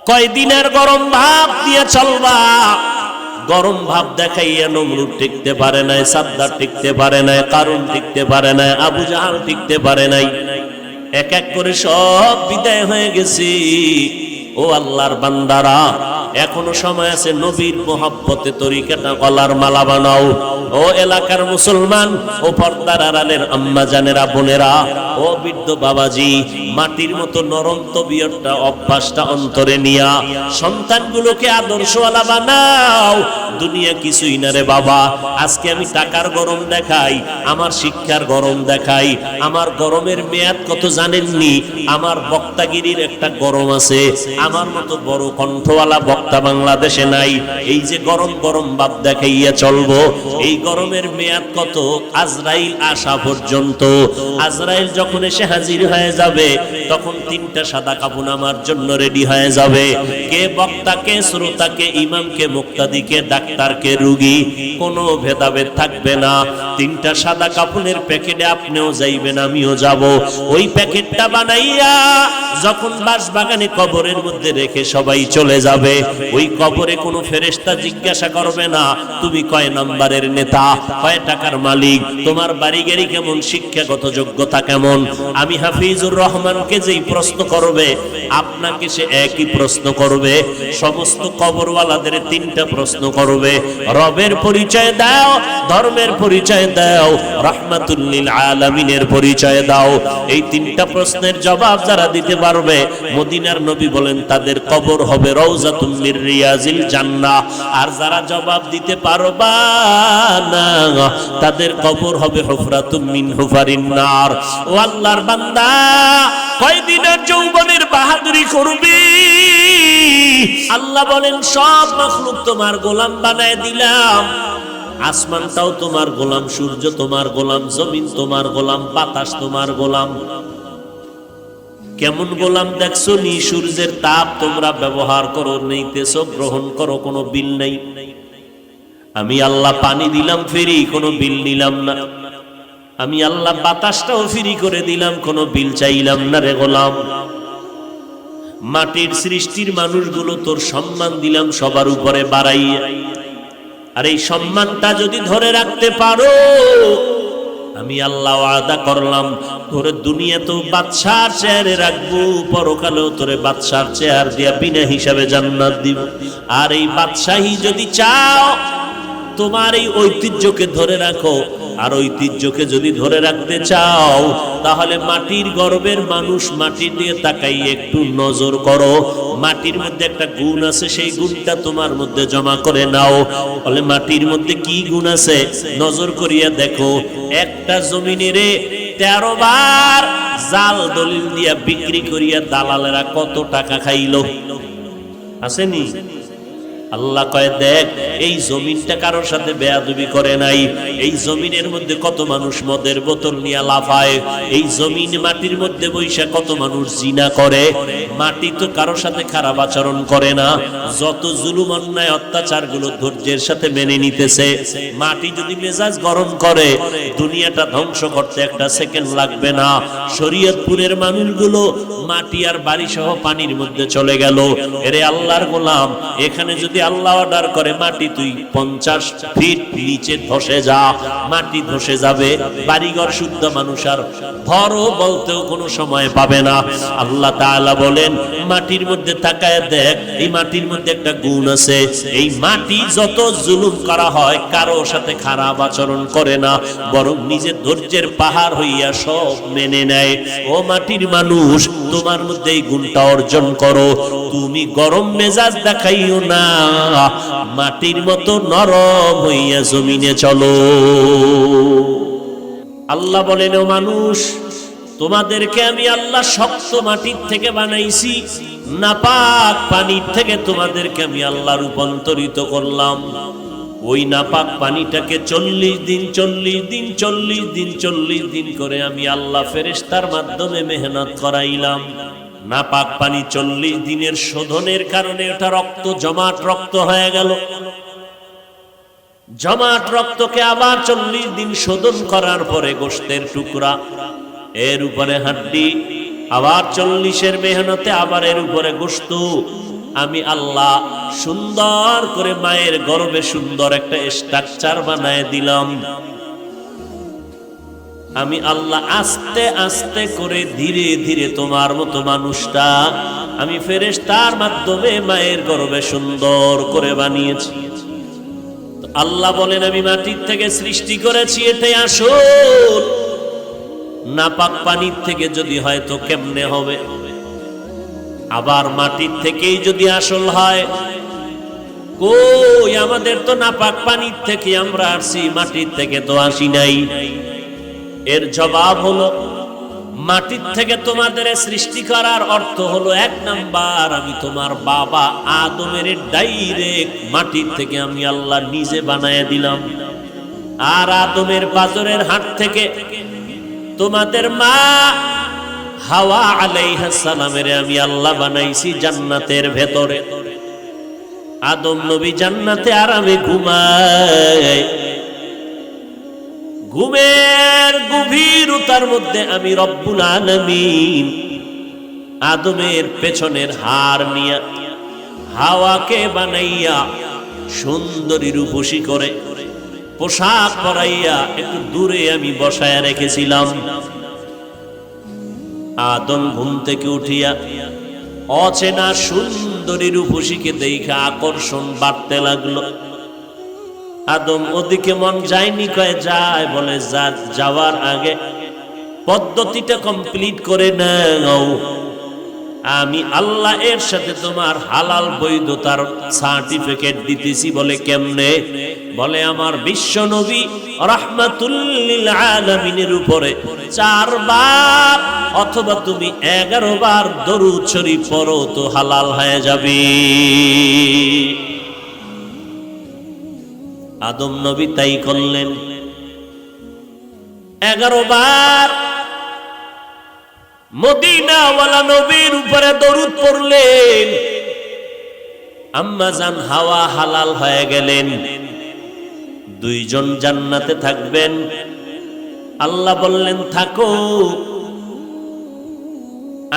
কয়দিনের গরম ভাব দিয়ে চলবা? গরম ভাব দেখাইয়া নমরুদ টিকতে পারে নাই, সাদ্দার টিকতে পারে নাই, কারুন টিকতে পারে নাই, আবু জাহাল টিকতে পারে নাই। এক এক করে সব বিদায় হয়ে গেছে। ও আল্লাহর বান্দারা, এখনো সময় আছে, নবীর মোহাব্বতে তরিকাটা গলার মালা বানাও। ও এলাকার মুসলমান, ও পর্দার আড়ালের আম্মা জানেরা, বোনেরা, ও বৃদ্ধ বাবাজি, মাটির মতো নরম তবিয়তটা, অভ্যাসটা অন্তরে নিয়া সন্তানগুলোকে আদর্শওয়ালা বানাও। দুনিয়া কিছুই না রে বাবা। আজকে আমি টাকার গরম দেখাই, আমার শিক্ষার গরম দেখাই, আমার গরমের মেয়াদ কত জানেননি? আমার বক্তাগিরির একটা গরম আছে, আমার মতো বড় কণ্ঠওয়ালা বক্তা বাংলাদেশে নাই। এই যে গরম গরম ভাব দেখাইয়া চলবো, এই গরমের মেয়াদ কত? আজরাইল আসা পর্যন্ত। আজরাইল যখন এসে হাজির হয়ে যাবে, তখন তিনটা সাদা কাফন আমার জন্য রেডি হয়ে যাবে। কে বক্তা, কে শ্রোতা, কে ইমাম, কে মুক্তাদি, কে ডাক্তার, কে রোগী, কোনো ভেদাভেদ থাকবে না। তিনটা সাদা কাফনের প্যাকেটে আপনিও যাইবেন, আমিও যাব। ওই প্যাকেটটা বানাইয়া যখন বাঁশবাগানে কবরের মধ্যে রেখে সবাই চলে যাবে, ওই কবরে কোনো ফেরেশতা জিজ্ঞাসা করবে না তুমি কয় নাম্বারের নেতা, কয় টাকার মালিক, তোমার বাড়ি গাড়ি কেমন, শিক্ষাগত যোগ্যতা কেমন। আমি হাফিজুর রহমানকে যেই প্রশ্ন করবে, আপনাকে সে একই প্রশ্ন করবে। সমস্ত কবরওয়ালাদের তিনটা প্রশ্ন করবে, রবের পরিচয় দাও, ধর্মের পরিচয় দাও, রাহমাতুল লিল আলামিনের পরিচয় দাও। এই তিনটা প্রশ্নের জবাব যারা দিতে পারবে, মদিনার নবী বলেন তাদের কবর হবে রওজাতুম মির রিয়াজিল জান্নাহ। আর যারা জবাব দিতে পারবা না, তাদের কবর হবে হুফরাতুম মিন হুফারিন নার। ও আল্লাহর বান্দা, কয়দিনের যৌবনের বাহাদুরি করবি? আল্লাহ বলেন সব মাখলুক তোমার গোলাম বানায় দিলাম। আসমানটাও তোমার গোলাম, সূর্য তোমার গোলাম, জমিন তোমার গোলাম, বাতাস তোমার গোলাম। কেমন গোলাম দেখছো নি? সূর্যের তাপ তোমরা ব্যবহার করো, নিতেছো, গ্রহণ করো, কোনো বিল নেই। আমি আল্লাহ পানি দিলাম ফ্রি, কোনো বিল নিলাম না। আমি আল্লাহ বাতাসটাও ফ্রি করে দিলাম, কোনো বিল চাইলাম না রে গোলাম। মাটির সৃষ্টির মানুষগুলো তোর সম্মান দিলাম সবার উপরে বাড়াইয়া। আর এই সম্মানটা যদি ধরে রাখতে পারো, আমি আল্লাহ ওয়াদা করলাম তোরে দুনিয়াতেও বাদশার চেয়ারে রাখবো, পরকালেও তোরে বাদশার চেয়ার দিয়া বিনা হিসাবে জান্নাত দিব। আর এই বাদশাহী যদি চাও, তোমার এই ঐতিহ্যকে ধরে রাখো। আর ঐতিহ্যকে যদি ধরে রাখতে চাও, তাহলে মাটির গর্বের মানুষ, মাটির দিয়ে তাকাই একটু নজর করো। মাটির মধ্যে একটা গুণ আছে, সেই গুণটা তোমার মধ্যে জমা করে নাও। বলে মাটির মধ্যে কি গুণ আছে? নজর করিয়া দেখো। একটা জমিনেরে 13 বার জাল দলিল দিয়া বিক্রি করিয়া দালালেরা কত টাকা খাইল, আসেনি? আল্লাহ কয় দেখ, এই জমিনটা কারোর সাথে বেয়াদবি করে নাই। এই জমিনের মধ্যে কত মানুষ মদের বোতল নিয়ে লাফায়। এই জমিন মাটির মধ্যে বৈশা কত মানুষ জিনা করে। মাটি তো কারোর সাথে খারাপ আচরণ করে না। যত জুলুম অন্যায় অত্যাচার গুলো ধৈর্যের সাথে মেনে নিতেছে। মাটি যদি মেজাজ গরম করে, দুনিয়াটা ধ্বংস করতে একটা সেকেন্ড লাগবে না। শরীয়তপুরের মানুষগুলো মাটি আর বাড়ি সহ পানির মধ্যে চলে গেল। এরে আল্লাহর গোলাম, এখানে যদি আল্লাহ অর্ডার করে মাটি তুই 50 ফিট নিচে ধসে যা, মাটি ধসে যাবে। বাড়িঘর শুদ্ধ মানুষ আর ধরো বলতেও কোনো সময় পাবে না। আল্লাহ তাআলা বলেন মাটির মধ্যে তাকায় দেখ, এই মাটির মধ্যে একটা গুণ আছে। এই মাটি যত জুলুম করা হয়, কারো সাথে খারাপ আচরণ করে না, বরং নিজের ধৈর্যের পাহাড় হইয়া সব মেনে নেয়। ও মাটির মানুষ, তোমার মধ্যে এই গুণটা অর্জন করো। তুমি গরম মেজাজ দেখাইও না, মাটির মতো নরম হইয়া জমিনে চলো। আল্লাহ বলেন ও মানুষ, তোমাদেরকে আমি আল্লাহ শক্ত মাটির থেকে বানাইছি, নাপাক পানির থেকে তোমাদেরকে আমি আল্লাহ রূপান্তরিত করলাম। ওই নাপাক পানিটাকে 40 দিন করে আমি আল্লাহ ফেরেশতার মাধ্যমে মেহনত করাইলাম। নাপাক পানি 40 দিনের শোধনের কারণে ওটা রক্ত, জমাট রক্ত হয়ে গেল। জমাট রক্তকে আবার 40 দিন শোধন করার পরে গোশতের টুকরা, এর উপরে হাড্ডি, আবার 40 মেহনতে আবার এর উপরে গোশত, আমি আল্লাহ সুন্দর করে মায়ের গর্ভে সুন্দর একটা স্ট্রাকচার বানায় দিলাম। আমি আল্লাহ আস্তে আস্তে করে ধীরে ধীরে তোমার মতো মানুষটা আমি ফেরেশতার মাধ্যমে মায়ের গর্ভে সুন্দর করে বানিয়েছি। আল্লাহ বলেন আমি মাটির থেকে সৃষ্টি করেছি, এটাই আসল। নাপাক পানির থেকে যদি হয় তো কেমনে হবে? আবার মাটির থেকেই যদি আসল হয়, কই আমাদের তো নাপাক পানির থেকে আমরা আসছি, মাটির থেকে তো আসি নাই। এর জবাব হলো মাটির থেকে তোমাদের সৃষ্টি করার অর্থ হলো, এক নাম্বার আমি তোমার বাবা আদমের ডাইরেক্ট মাটির থেকে আমি আল্লাহ নিজে বানায় দিলাম। আর আদমের পাজরের হাড় থেকে তোমাদের মা হাওয়া আলাইহিস সালামের আমি আল্লাহ বানাইছি জান্নাতের ভেতরে। আদম নবী জান্নাতে আরামে ঘুমায়, ঘুমের গভীরতার মধ্যে আমি রব্বুল আলামিন আদমের পেছনের হাড় নিয়ে হাওয়াকে বানাইয়া সুন্দরী রূপসী করে পোশাক পরাইয়া একটু দূরে আমি বসায়া রেখেছিলাম। আদম ঘুম থেকে উঠিয়া অচেনা সুন্দরী রূপসীকে দেখে আকর্ষণ বাড়তে লাগলো। আদম ওদিকে মন যায়নি, কয়ে যায়, বলে যাওয়ার আগে পদ্ধতিটা কমপ্লিট করে নাও। আমি আল্লাহ এর সাথে তোমার হালাল বৈধতার সার্টিফিকেট দিতেছি। বলে কেমনে? বলে আমার বিশ্ব নবী রাহমাতুল লিল আলামিনের উপরে 4 বার অথবা তুমি 11 বার দরুদ শরীফ পড়ো তো হালাল হয়ে যাবে। আদম নবী তাই করলেন, 11 বার মদিনাওয়ালা নবীর উপরে দরুদ পড়লেন। আম্মা জান হাওয়া হালাল হয়ে গেলেন। 2 জন জান্নাতে থাকবেন। আল্লাহ বললেন থাকো,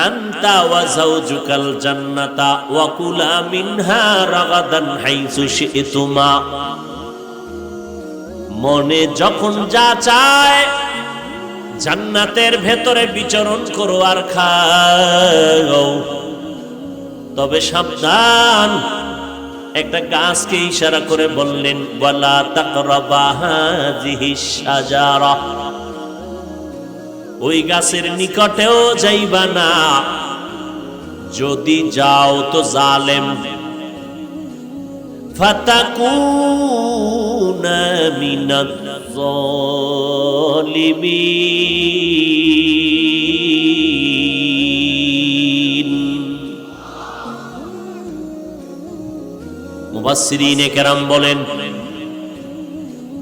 আনতা ওয়া যাওজুকাল জান্নাতা ওয়া কুলা মিনহা রাগাদান হাইসু শি'তুমা। মনে যখন যা চায় জান্নাতের ভেতরে বিচরণ করো আর খাও, তবে সাবধান। একটা গাছকে ইশারা করে বললেন, ওয়ালা তাকরাবা হাযিহিশ শাজারা, ওই গাছের নিকটেও যাইবা না, যদি যাও তো জালেম। ফাতাকুনা মিনাজ জালিমিন। মুফাসসিরিনে কেরাম বলেন,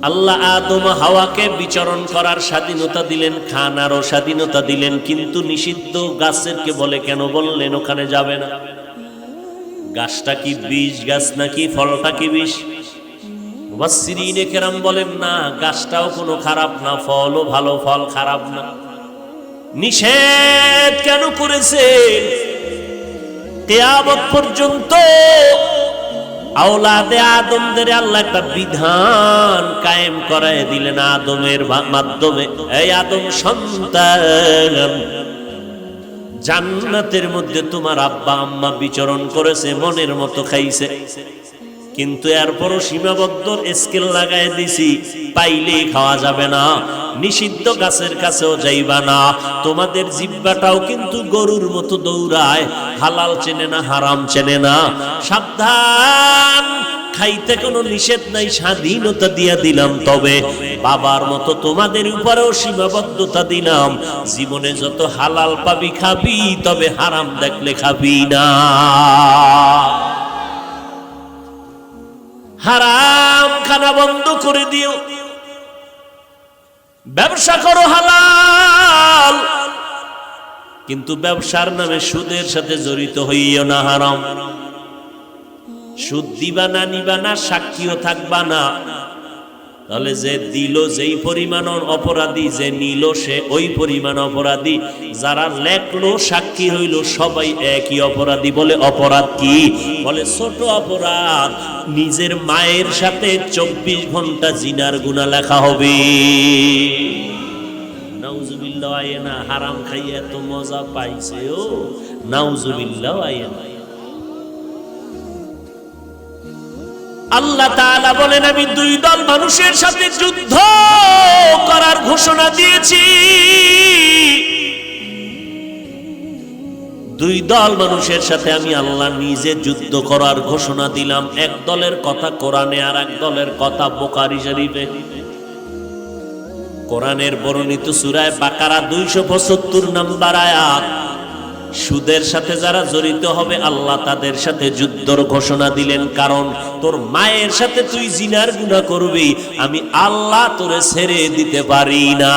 আল্লাহ আদম হাওয়াকে বিচরণ করার স্বাধীনতা দিলেন, খানারও স্বাধীনতা দিলেন, কিন্তু নিষিদ্ধ গাছেরকে বলে কেন বললেন ওখানে যাবে না? গাছটা কি বিষ গাছ নাকি ফলটা কি বিষ? মুফাসসিরিনে কেরাম বলেন না, গাছটাও কোনো খারাপ না, ফলও ভালো, ফল খারাপ না। নিষেধ কেন করেছেন? কিয়ামত পর্যন্ত আওলাদে আদমদের আল্লাহ একটা বিধান কায়েম করায় দিলেন আদমের মাধ্যমে। এই আদম সন্তান, জান্নাতের মধ্যে তোমার আব্বা আম্মা বিচরণ করেছে, মনের মতো খাইছে, কিন্তু এরপরও সীমাবদ্ধ স্কেল লাগায় দিছি, পাইলেই খাওয়া যাবে না, নিষিদ্ধ গাছের কাছেও যাইবা না। তোমাদের জিহ্বাটাও কিন্তু গরুর মতো দৌড়ায়, হালাল চেনে না, হারাম চেনে না। সাবধান, খাইতে কোনো নিষেধ নাই, স্বাধীনতা দিয়া দিলাম, তবে বাবার মতো তোমাদের উপরেও সীমাবদ্ধতা দিলাম। জীবনে যত হালাল পাবি খাবি, তবে হারাম দেখলে খাবি না। হারাম খানা বন্ধ করে দিও, ব্যবসা করো হালাল, কিন্তু ব্যবসার নামে সুদের সাথে জড়িত হইও না, হারাম। সুদ দিবা না, নিবা না, সাক্ষীও থাকবা না, তাহলে যে দিল যেই পরিমাণ অপরাধী, যে নিল সে ওই পরিমাণ অপরাধী, যারা লেখলো সাক্ষী হইল সবাই একই অপরাধী। বলে অপরাধ কি? বলে ছোট অপরাধ, নিজের মায়ের সাথে 24 ঘন্টা জিনার গুনাহ লেখা হবে। নাউজুবিল্লাহ, আয়েনা হারাম খাইয়া এত মজা পাইছে ও, নাউজুবিল্লাহ আয়েনা। আল্লাহ তাআলা বলেন, আমি দুই দল মানুষের সাথে যুদ্ধ করার ঘোষণা দিয়েছি। দুই দল মানুষের সাথে আমি আল্লাহ নিজে যুদ্ধ করার ঘোষণা দিলাম। এক দলের কথা কোরআনে, আর এক দলের কথা বুখারী শরীফে। কোরআনের বর্ণিত সূরা বাকারা 275 নম্বর আয়াত। সুদের সাথে যারা জড়িত হবে আল্লাহ তাদের সাথে যুদ্ধর ঘোষণা দিলেন। কারণ তোর মায়ের সাথে তুই জিনার গুনাহ করবি, আমি আল্লাহ তোরে ছেড়ে দিতে পারি না।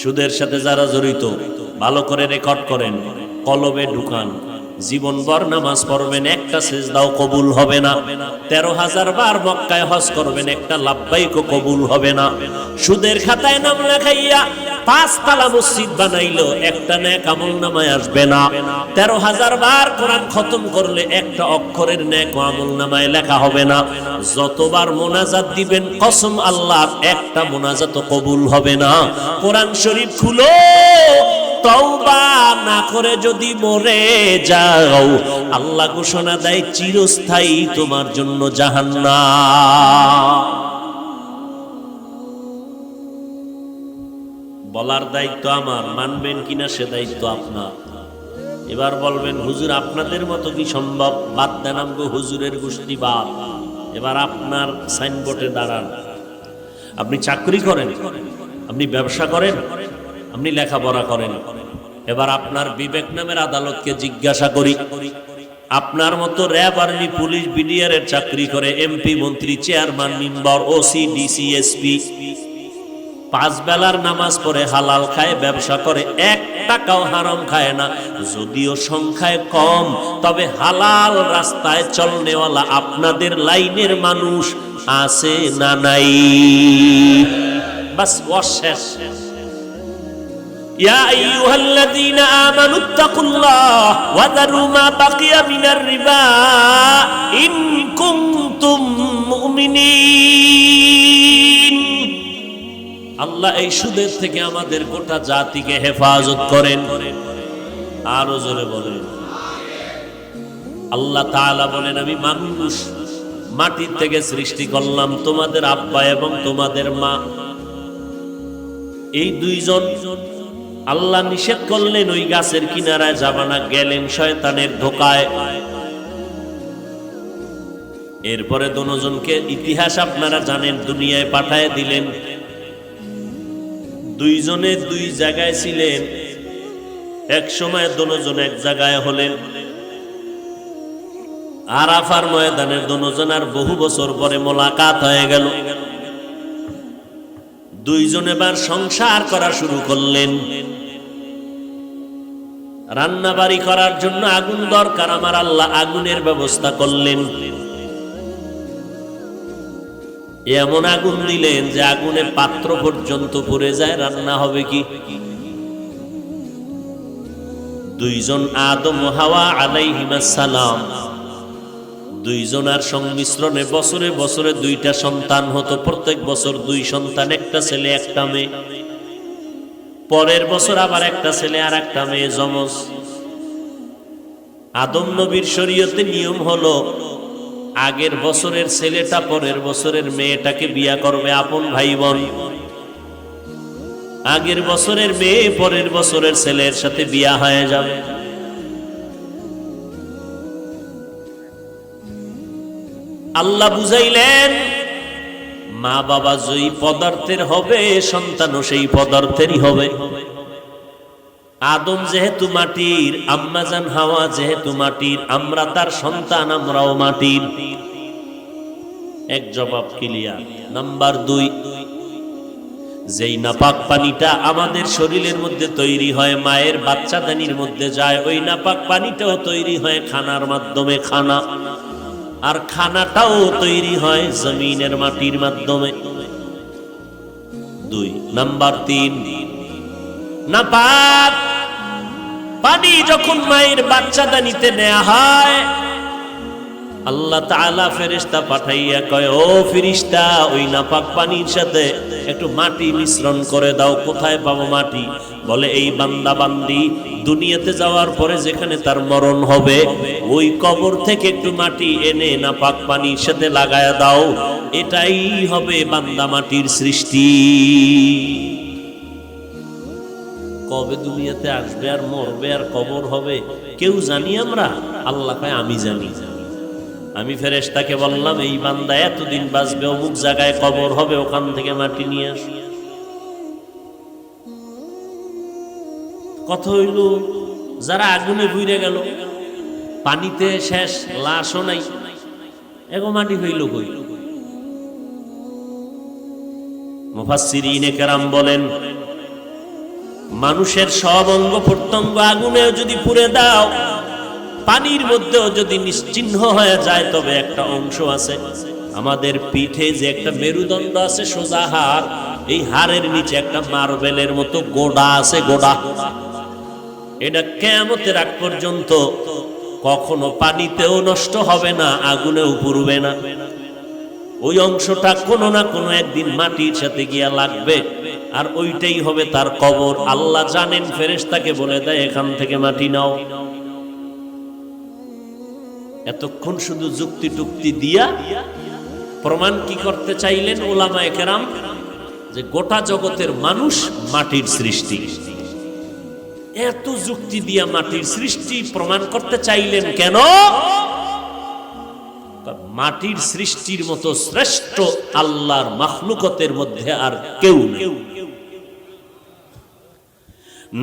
সুদের সাথে যারা জড়িত ভালো করে রেকর্ড করেন, কলবে ঢুকান। জীবনভর নামাজ পড়বেন, একটা সিজদাও কবুল হবে না। 13,000 বার মক্কায় হজ করবেন, একটা লাব্বাইকও কবুল হবে না। সুদের খাতায় নাম লেখাইয়া 5 তালা মসজিদ বানাইলো, একটা নেক আমল নামায় আসবে না। 13,000 বার কোরআন খতম করলে একটা অক্ষরের নেক আমল নামায় লেখা হবে না। যতবার মোনাজাত দিবেন কসম আল্লাহর, একটা মোনাজাতও কবুল হবে না। কোরআন শরীফ খুলো, তওবা না করে যদি মরে যাও আল্লাহ ঘোষণা দেয় চিরস্থায়ী তোমার জন্য জাহান্নাম। বলার দায়িত্ব আমার, মানবেন কিনা সে দায়িত্ব আপনার। এবার বলবেন হুজুর আপনাদের মতো কি সম্ভব? বাদ দেন আমগো হুজুরের গোষ্ঠী বাদ। এবার আপনার সাইনবোর্ডে দাঁড়ান। আপনি চাকরি করেন, আপনি ব্যবসা করেন, আপনি লেখাপড়া করেন। এবার আপনার বিবেক নামের আদালতকে জিজ্ঞাসা করি, আপনার মতো র্যাব, আর্মি, পুলিশ, বিডিআর এর চাকরি করে, এমপি, মন্ত্রী, chairman, member, OC, DC, SP, 5 বেলার নামাজ পড়ে, হালাল খায়, ব্যবসা করে, 1 টাকাও হারাম খায় না। যদিও সংখ্যায় কম, তবে হালাল রাস্তায় চলনেওয়ালা আপনাদের লাইনের মানুষ আছে না নাই? বাস শেষ। ইয়া আইয়ুহাল্লাযীনা আমানুত্তাকুল্লাহ ওয়া যারু মা বাকিয়া মিনার রিবা ইন কুনতুম মুমিনিন। আল্লাহ এই সুদের থেকে আমাদের গোটা জাতিকে হেফাজত করেন। আরো জোরে বলেন আল্লাহ তাআলা বলেন, আমি মানুষ মাটির থেকে সৃষ্টি করলাম, তোমাদের আব্বা এবং তোমাদের মা এই দুইজন। আল্লাহ নিষেধ করলেন ওই গাছের কিনারায় যাবা না, গেলেন শয়তানের ধোকায়। এরপরে দুজনকে ইতিহাস আপনারা জানেন, দুনিয়ায় পাঠায় দিলেন। দুইজনে দুই জায়গায় ছিলেন, এক সময় দুজন এক জায়গায় হলেন। আরাফার ময়দানে দুজনের বহু বছর পরে মোলাকাত হয়ে গেল। দুইজন এবার সংসার করা শুরু করলেন। রান্না বাড়ি করার জন্য আগুন দরকার, আমার আল্লাহ আগুনের ব্যবস্থা করলেন। এমন আগুন দিলেন যে আগুনে পাত্র পর্যন্ত পুড়ে যায়, রান্না হবে কি? দুইজন আদম ও হাওয়া আলাইহিমাস সালাম, দুইজনের সংমিশ্রণে বছরে বছরে 2টা সন্তান হতো। প্রত্যেক বছর 2 সন্তান, একটা ছেলে একটা মেয়ে। পরের বছর আবার একটা ছেলে আর একটা মেয়ে, যমজ। আদম নবীর শরীয়তে নিয়ম হলো আগের বছরের ছেলেটা পরের বছরের মেয়েটাকে বিয়া করবে, আপন ভাই বোন। আগের বছরের মেয়ে পরের বছরের ছেলের সাথে বিয়া হয়ে যাবে। আল্লাহ বুঝাইলেন, মা বাবা যেই পদার্থের হবে সন্তানও সেই পদার্থেরই হবে। আদম যেহেতু মাটির, আম্মাজান হাওয়া যেহেতু মাটির, আমরা তার সন্তান, আমরাও মাটির। এক জবাব ক্লিয়ার। নাম্বার 2, যেই নাপাক পানিটা আমাদের শরীরের মধ্যে তৈরি হয়, মায়ের বাচ্চাদানির মধ্যে যায়, ওই নাপাক পানিটাও তৈরি হয় খানার মাধ্যমে। খানা আর খানাটাও তৈরি হয় জমিনের মাটির মাধ্যমে। 2 নাম্বার 3, নাপাক পানি যখন মায়ের বাচ্চাদানিতে নেওয়া হয়, আল্লাহ তাআলা ফেরেশতা পাঠাইয়া কয়, ও ফেরেশতা, ওই নাপাক পানির সাথে একটু মাটি মিশ্রণ করে দাও। কোথায় পাবো মাটি? বলে এই বান্দা বান্দি দুনিয়াতে যাওয়ার পরে যেখানে তার মরণ হবে, ওই কবর থেকে একটু মাটি এনে নাপাক পানির সাথে লাগায়া দাও। এটাই হবে বান্দা মাটির সৃষ্টি। কবে দুনিয়াতে আসবে আর মরবে আর কবর হবে কেউ জানি আমরা? আল্লাহ কয় আমি জানি। আমি ফেরেশতাকে বললাম, এই বান্দা এতদিন বাঁচবে, অমুক জায়গায় কবর হবে, ওখান থেকে মাটি নিয়ে আস। কথা হইল, যারা আগুনে পুড়ে গেল, পানিতে শেষ, লাশও নাই, এগো মাটি হইল কই? মুফাসসিরিনে কেরাম বলেন, মানুষের সব অঙ্গ প্রত্যঙ্গ আগুনেও যদি পুড়ে দাও, পানির মধ্যেও যদি নিশ্চিহ্ন হয়ে যায়, তবে একটা অংশ আছে আমাদের পিঠে যে একটা মেরুদণ্ড আছে, সোজা হাড়, এই হাড়ের নিচে একটা মার্বেলের মতো গোড়া আছে, গোড়া। এটা কিয়ামতের আগ পর্যন্ত কখনো পানিতেও নষ্ট হবে না, আগুনেও পুড়বে না। ওই অংশটা কোনো না কোনো একদিন মাটির সাথে গিয়া লাগবে, আর ওইটাই হবে তার কবর। আল্লাহ জানেন, ফেরেশতাকে বলে দেয় এখান থেকে মাটি নাও। এতক্ষণ শুধু যুক্তি টুক্তি দিয়া প্রমাণ কি করতে চাইলেন উলামায়ে কেরাম? যে গোটা জগতের মানুষ মাটির সৃষ্টি। এত যুক্তি দিয়া মাটির সৃষ্টি প্রমাণ করতে চাইলেন কেন? মাটির সৃষ্টির মতো শ্রেষ্ঠ আল্লাহর মাখলুকতের মধ্যে আর কেউ নেই।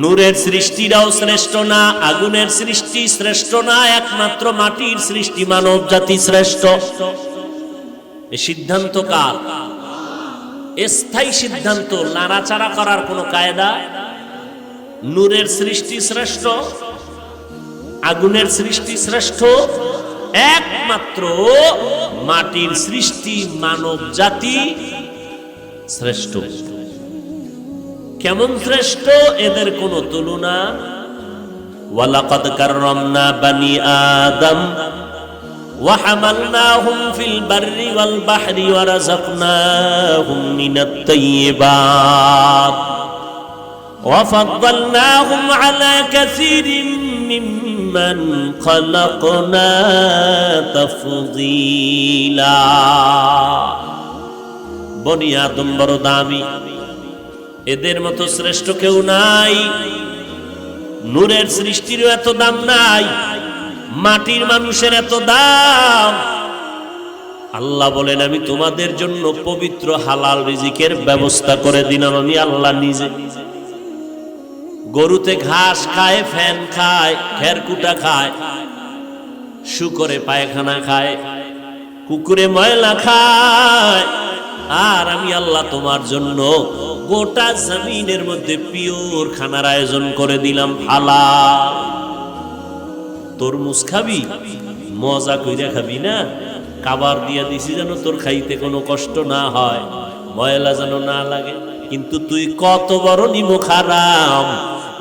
নূরের সৃষ্টিরাও শ্রেষ্ঠ না, আগুনের সৃষ্টি শ্রেষ্ঠ না, একমাত্র মাটির সৃষ্টি মানব জাতি শ্রেষ্ঠ। এই সিদ্ধান্ত কার? স্থায়ী সিদ্ধান্ত, নাড়াচাড়া করার কোনো কায়দা। নূরের সৃষ্টি শ্রেষ্ঠ, আগুনের সৃষ্টি শ্রেষ্ঠ, একমাত্র মাটির সৃষ্টি মানব জাতি শ্রেষ্ঠ। কেমন শ্রেষ্ঠ? এদের কোনো তুলনা। ওয়ালাকাদ কাররামনা বানি আদম ওয়া হামালনাহুম ফিল বাররি ওয়াল বাহরি ওয়া রাযাকনাহুম মিনাত তাইয়্যিবাত ওয়া ফাদ্দালনাহুম আলা কাসীরিন মিম্মান খালাকনা তাফদীলা। বনি আদম বড় দামি, এদের মতো শ্রেষ্ঠ কেউ নাই। নূরের সৃষ্টিরও এত দাম নাই, মাটির মানুষের এত দাম। আল্লাহ বলেন, আমি তোমাদের জন্য পবিত্র হালাল রিজিকের ব্যবস্থা করে দিলাম আমি আল্লাহ নিজে। গরুতে ঘাস খায়, ফ্যান খায়, খেরকুটা খায়, শুকরে পায়খানা খায়, কুকুরে ময়লা খায়, আর আমি আল্লাহ তোমার জন্য গোটা জমিনের মধ্যে পিওর খানার আয়োজন করে দিলাম হালাল। তরমুজ খাবি, মজা কইরা খাবি না, খাবার দিয়া দিছি যেন তোর খাইতে কোনো কষ্ট না হয়, ময়লা যেন না লাগে। কিন্তু তুই কত বড় নিমখ হারাম,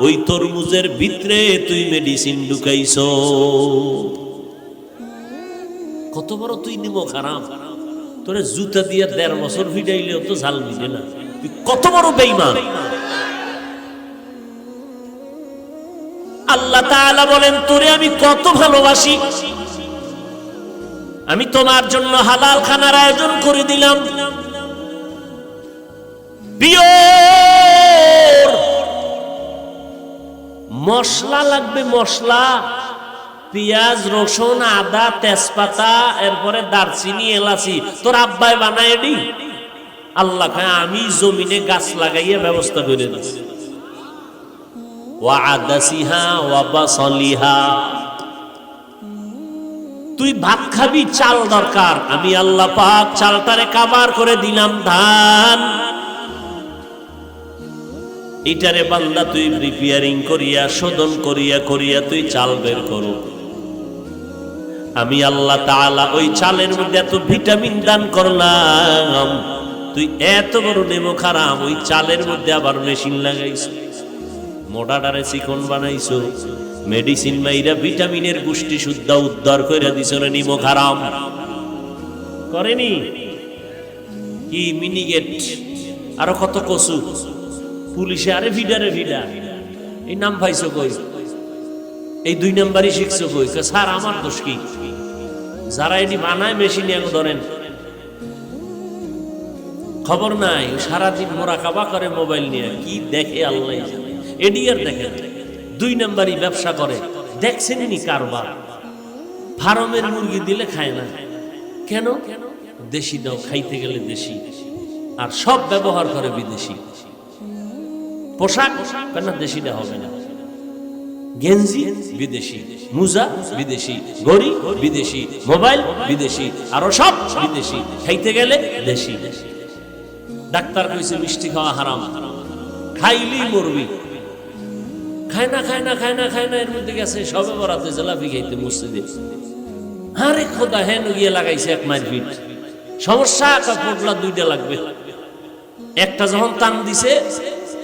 ওই তরমুজের ভিতরে তুই মেডিসিন ঢুকাইছো। কত বড় তুই নিমখ হারাম, তোরে জুতা দিয়ে ১.৫ বছর ভিড়াইলেও তো ঝাল মিলে না। তুই কত বড় বেঈমান। আল্লাহ তাআলা বলেন, তোরে আমি কত ভালোবাসি, আমি তোমার জন্য হালাল খানার আয়োজন করে দিলাম। পিওর মশলা লাগবে, মশলা, পেঁয়াজ, রসুন, আদা, তেজপাতা, এরপরে দারচিনি, এলাচি, তোর আব্বাই বানায় দি। আল্লাহ কয়, আমি জমিনে গাছ লাগাইয়া ব্যবস্থা করে দিচ্ছি। ওয়া আদাসিহা ওয়া বাসলিহা, তুই ভাত খাবি, চাল দরকার, আমি আল্লাহ পাক চালটারে কাবার করে দিলাম ধান। এটারে বান্দা তুই প্রিপেয়ারিং করিয়া, শোধন করিয়া করিয়া তুই চাল বের করো। আমি আল্লাহ তাআলা ওই চালের মধ্যে এত ভিটামিন দান করলাম, তুই এত বড় নেমো খারাম, ওই চালের মধ্যে আবার মেশিন লাগাইছো, মোটাটারে চিকন বানাইছো, মেডিসিন মাইরা ভিটামিনের পুষ্টি শুদ্ধ উদ্ধার করে দিছো রে নিমো খারাম করেনি? কি মিনিগেট আরো কত কচু, পুলিশে আরে ভিডারে ভিডা, এই নাম পাইছো কই? এই 2 নাম্বারই শিখছো কই? স্যার আমার দোষ কি? যারা এটি বানায় মেশিনে ধরেন খবর নাই, সারাদিন মোরাকাবা করে মোবাইল নিয়ে, কি দেখে আল্লাহ জানে। এডি আর দেখেন 2 নাম্বারই ব্যবসা করে, দেখছেননি কারবার? ফার্মের মুরগি দিলে খায় না কেন? দেশি দাও, খাইতে গেলে দেশি, আর সব ব্যবহার করে বিদেশি। পোশাক কেন দেশিটা হবে না? গেঞ্জি বিদেশি, মুজা বিদেশি, ঘড়ি বিদেশি, মোবাইল বিদেশি, আরো সব বিদেশি, খাইতে গেলে দেশি। ডাক্তার কইছে মিষ্টি খাওয়া হারাম, খাইলেই মরবি। খায় না খায় না খায় না খায় না, এর মধ্যে গেছে সবে বরাতে জেলাপি খাইতে মসজিদে। আরে খোদা, হেন গিয়ে লাগাইছে 1 মাইল ফিট। সমস্যা পোটলা 2টা লাগবে, একটা যখন টান দিছে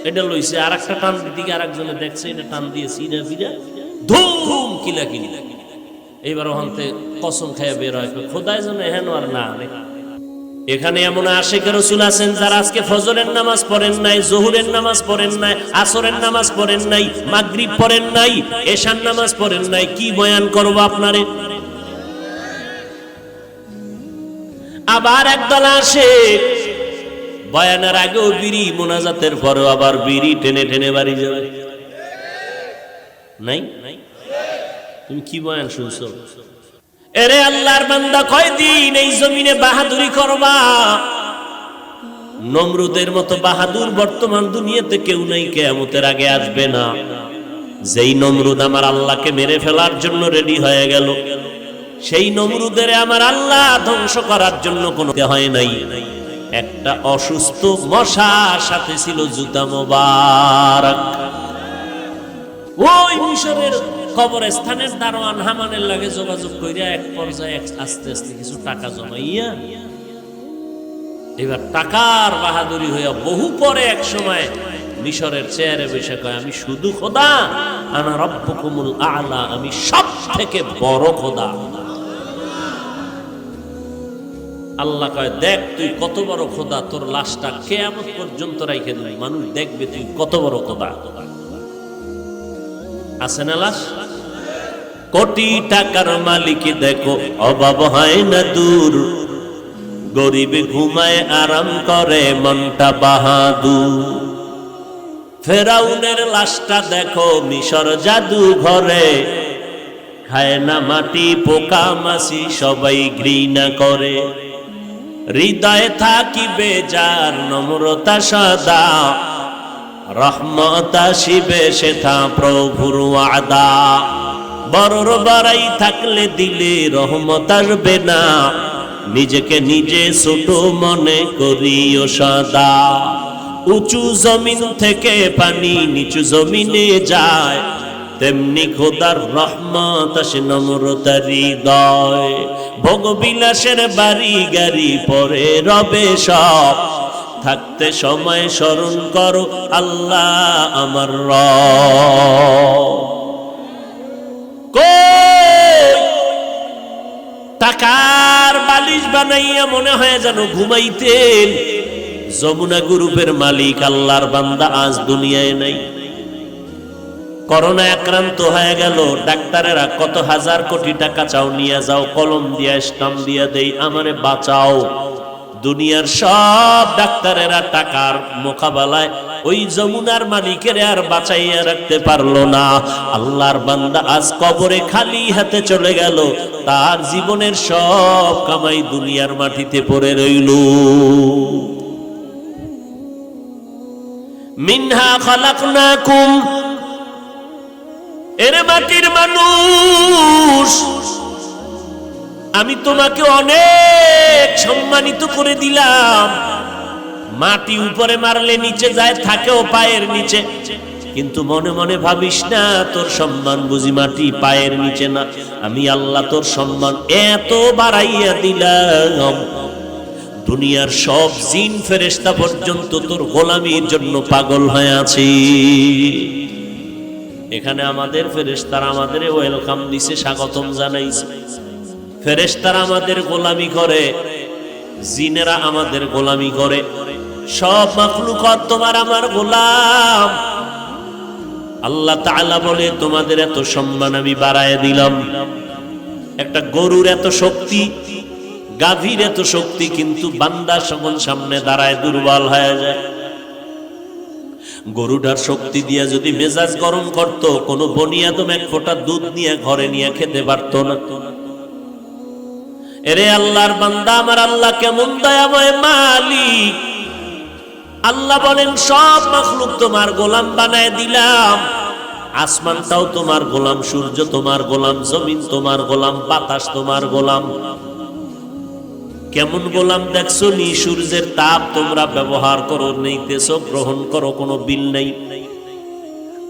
এটা লইছে, আর একটা টান দিকে আর একজনে দেখছে, এটা টান দিয়ে সিরা বিরা ধুম কিলা কিলি। এইবার ওখানতে কসম খাইয়া বের হয়, খোদায় যেন হেন আর না। এখানে এমন আশিকের রাসূল আছেন যারা আজকে ফজরের নামাজ পড়েন নাই, জোহরের নামাজ পড়েন নাই, আসরের নামাজ পড়েন নাই, মাগরিব পড়েন নাই, এশার নামাজ পড়েন নাই। কি বয়ান করব আপনারে? আবার একদল আসে বয়ানের আগেও বিড়ি, মোনাজাতের পরেও আবার বিড়ি টেনে টেনে বাড়ি যাবে। নাই? তুমি কি বয়ান শুনছো? এরে আল্লাহর বান্দা, কয়দিন এই জমিনে বাহাদুরি করবা? নমরুদের মতো বাহাদুর বর্তমান দুনিয়াতে কেউ নাই, কিয়ামতের আগে আসবে না। যেই নমরুদ আমার আল্লাহকে মেরে ফেলার জন্য রেডি হয়ে গেল, সেই নমরুদের আমার আল্লাহ ধ্বংস করার জন্য কোনো হয় নাই। একটা অসুস্থ মশার সাথে ছিল জুতা মোবারক। ওই মিশরের কবরস্থানের দারোয়ান হামানের লাগে যোগাযোগ কইরা এক পর্যায়ে আস্তে আস্তে কিছু টাকা জমাইয়া, এবার টাকার বাহাদুরি হইয়া বহু পরে এক সময় মিশরের চেয়ারে বসে কয়, আমি শুধু খোদা, আনা রব্বুকুমুল আ'লা, আমি সব থেকে বড় খোদা। আল্লাহ কয়, দেখ তুই কত বড় খোদা, তোর লাশটা কিয়ামত পর্যন্ত রাইখে দিই, মানুষ দেখবে তুই কত বড় খোদা। আছে না লাশ? কোটি টাকার মালিক দেখো অভাব হয় না দূর, গরিবে ঘুমায় আরাম করে মনটা বাহাদুর। ফেরাউনের লাশটা দেখো মিশর জাদু ঘরে, খায় না মাটি পোকা মাছি সবাই ঘৃণা করে। হৃদয়ে থাকিবে যার নম্রতা সদা, রহমত আসিবে সেথা প্রভুর ওয়াদা। বড়র বাড়াই থাকলে দিলে রহমত আসবে না, নিজেকে নিজে ছোট মনে করিও সদা। উঁচু জমিন থেকে পানি নিচু জমিনে যায়, তেমনি খোদার রহমত আসে নম্রতার হৃদয়। ভোগবিলাসের বাড়ি গাড়ি পরে রবে সব, থাকতে সময় স্মরণ করো আল্লাহ আমার রব। টাকার বালিশ বানাইয়া মনে হয় যেন ঘুমাইতেন। যমুনা গ্রুপের মালিক আল্লাহর বান্দা আজ দুনিয়ায় নাই। করোনা আক্রান্ত হয়ে গেল, ডাক্তারেরা কত হাজার কোটি টাকা চাও, নিয়ে যাও, কলম দিয়া স্টাম্প দিয়া দেই, আমারে বাঁচাও। দুনিয়ার সব ডাক্তারেরা টাকার মোকাবেলায় ওই যমুনার মালিকের আর বাঁচাইয়া রাখতে পারলো না। আল্লাহর বান্দা আজ কবরে খালি হাতে চলে গেল, তার জীবনের সব কামাই দুনিয়ার মাটিতে পড়ে রইল। মিনহা খালাকনাকুম, এরে মাটির মানুষ, আমি তোমাকে অনেক সম্মানিত করে দিলাম। মাটি উপরে মারলে নিচে যায়, থাকেও পায়ের নিচে, কিন্তু মনে মনে ভাবিস না তোর সম্মান বুঝি মাটি পায়ের নিচে না। আমি আল্লাহ তোর সম্মান এত বাড়াইয়া দিলাম, দুনিয়ার সব জিন ফেরেশতা পর্যন্ত তোর গোলামির জন্য পাগল হয়ে আছে। এখানে আমাদের ফেরেশতারা আমাদের ওয়েলকাম দিছে, স্বাগতম জানাইছে। ফেরেশতারা আমাদের গোলামি করে, জিনেরা আমাদের গোলামি করে, সব মাখলুকাত তোমার আমার গোলাম। আল্লাহ তাআলা বলে তোমাদের এত সম্মান আমি বাড়ায় দিলাম। একটা গরুর এত শক্তি, গাভীর এত শক্তি, কিন্তু বান্দা যখন সামনে দাঁড়ায় দুর্বল হয়ে যায়। গরুটার শক্তি দিয়া যদি মেজাজ গরম করত, কোন বনি আদম এক ফোঁটা দুধ নিয়ে ঘরে নিয়ে খেতে পারত না। এরে আল্লাহর বান্দা, আমার আল্লাহ কেমন দয়াময় মালিক। আল্লাহ বলেন সব মাখলুক তোমার গোলাম বানায় দিলাম। আসমানটাও তোমার গোলাম, সূর্য তোমার গোলাম, জমিন তোমার গোলাম, বাতাস তোমার গোলাম। কেমন গোলাম দেখছো নি? সূর্যের তাপ তোমরা ব্যবহার করো, নিতেছো, গ্রহণ করো, কোনো বিল নেই।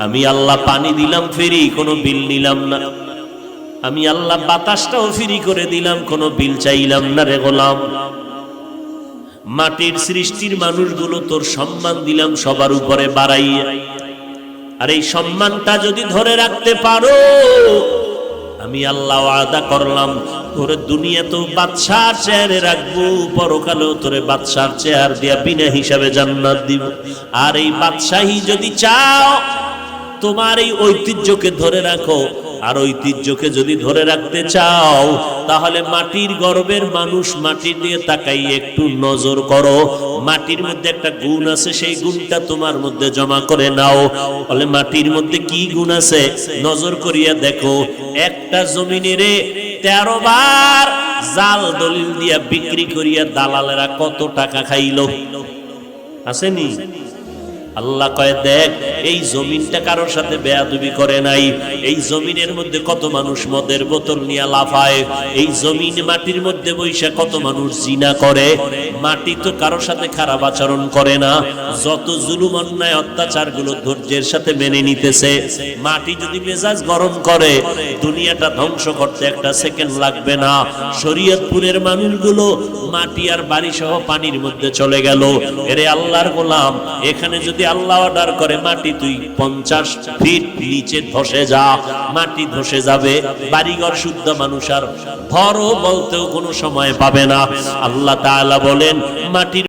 আমি আল্লাহ পানি দিলাম ফ্রি, কোনো বিল নিলাম না। আমি আল্লাহ বাতাসটাও ফ্রি করে দিলাম, কোনো বিল চাইলাম না রে গোলাম। মাটির সৃষ্টির মানুষগুলো তোর সম্মান দিলাম সবার উপরে বাড়াইয়া। আর এই সম্মানটা যদি ধরে রাখতে পারো, আমি আল্লাহ ওয়াদা করলাম তোরে দুনিয়াতেও বাদশার চেয়ারে রাখবো, পরকালেও তোরে বাদশার চেয়ার দিয়া বিনা হিসাবে জান্নাত দিব। আর এই বাদশাহী যদি চাও, তোমার এই ঐতিহ্যকে ধরে রাখো। আর ঐতিহ্যকে যদি ধরে রাখতে চাও, তাহলে মাটির গর্বের মানুষ, মাটির দিয়ে তাকাই একটু নজর করো। মাটির মধ্যে একটা গুণ আছে, সেই গুণটা তোমার মধ্যে জমা করে নাও। বলে মাটির মধ্যে কি গুণ আছে? নজর করিয়া দেখো। একটা জমিনেরে 13 বার জাল দলিল দিয়া বিক্রি করিয়া দালালেরা কত টাকা খাইল, আসেনি? আল্লাহ কয় দেখ, এই জমিনটা কারোর সাথে বেয়াদবি করে নাই। এই জমিনের মধ্যে কত মানুষ মদের বোতল নিয়ে লাফায়। এই জমিন মাটির মধ্যে বৈশা কত মানুষ জিনা করে। মাটি তো কারোর সাথে খারাপ আচরণ করে না। যত জুলুম অন্যায় অত্যাচার গুলো ধৈর্যের সাথে মেনে নিতেছে। মাটি যদি মেজাজ গরম করে, দুনিয়াটা ধ্বংস করতে একটা সেকেন্ড লাগবে না। শরীয়তপুরের মানুষগুলো মাটি আর বাড়ি সহ পানির মধ্যে চলে গেল। এরে আল্লাহর গোলাম, এখানে যদি আল্লাহ অর্ডার করে মাটি তুই 50 ফিট নিচে ধসে যা, মাটি ধসে যাবে। বাড়িঘর শুদ্ধ মানুষ আর ধরো বলতেও কোনো সময় পাবে না। আল্লাহ তাআলা বলেন মাটির